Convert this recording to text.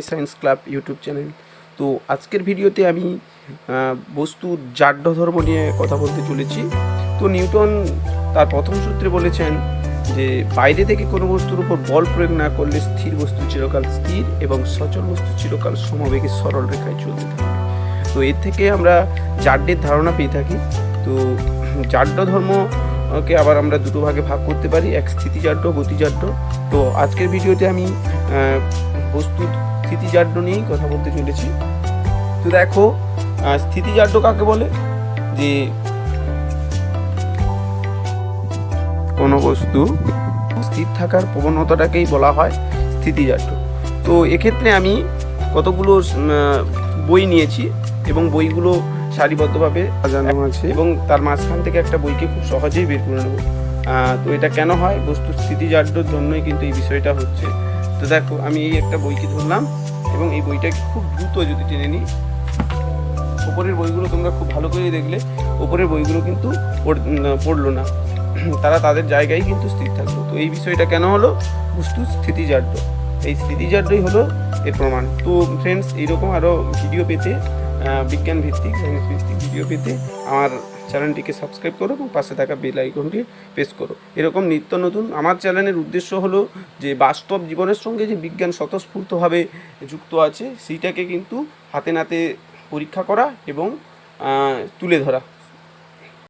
Science club YouTube channel. তো আজকের ভিডিওতে আমি বস্তুর জাড্য ধর্ম নিয়ে কথা বলতে চলেছি। তো নিউটন তার প্রথম সূত্রে বলেছেন যে বাইরে থেকে কোনো বস্তুর উপর বল প্রয়োগ না করলে স্থির বস্তু চিরকাল স্থির এবং সচল বস্তু চিরকাল সমবেগে সরল রেখায় চলতে থাকবে। তো এর থেকে আমরা জাড্যের ধারণা পেয়ে থাকি। তো জাড্য ধর্মকে আবার আমরা দুটো ভাগে ভাগ করতে পারি, এক স্থিতিজাড্য, গতিজাড্য। তো আজকের ভিডিওতে আমি বস্তুর স্থিতিজাড্য নিয়েই কথা বলতে চলেছি। তো দেখো, স্থিতিজাড্য কাকে বলে? যে কোনো বস্তু স্থির থাকার প্রবণতাটাকেই বলা হয় স্থিতিজাড্য। তো এক্ষেত্রে আমি কতগুলো বই নিয়েছি এবং বইগুলো সারিবদ্ধভাবে সাজানো আছে এবং তার মাঝখান থেকে একটা বইকে খুব সহজেই বের করে নেব। তো এটা কেন হয়? বস্তু স্থিতিজাড্যর জন্যই কিন্তু এই বিষয়টা হচ্ছে। তো দেখো, আমি এই একটা বইকে ধরলাম এবং এই বইটাকে খুব দ্রুত যদি টেনে নিই, ওপরের বইগুলো তোমরা খুব ভালো করে দেখলে ওপরের বইগুলো কিন্তু পড়লো না, তারা তাদের জায়গায় কিন্তু স্থির থাকলো। তো এই বিষয়টা কেন হলো? বস্তু স্থিতিজাড্য। এই স্থিতিজাড্যই হলো এর প্রমাণ। তো ফ্রেন্ডস, এইরকম আরও ভিডিও পেতে, বিজ্ঞান ভিত্তিক, সায়েন্স ভিত্তিক ভিডিও পেতে আমার চ্যানেলটিকে সাবস্ক্রাইব করো এবং পাশে থাকা বেল আইকনটি প্রেস করো। এরকম নিত্য নতুন। আমার চ্যানেলের উদ্দেশ্য হলো যে বাস্তব জীবনের সঙ্গে যে বিজ্ঞান স্বতঃস্ফূর্তভাবে যুক্ত আছে সেইটাকে কিন্তু হাতে নাতে পরীক্ষা করা এবং তুলে ধরা।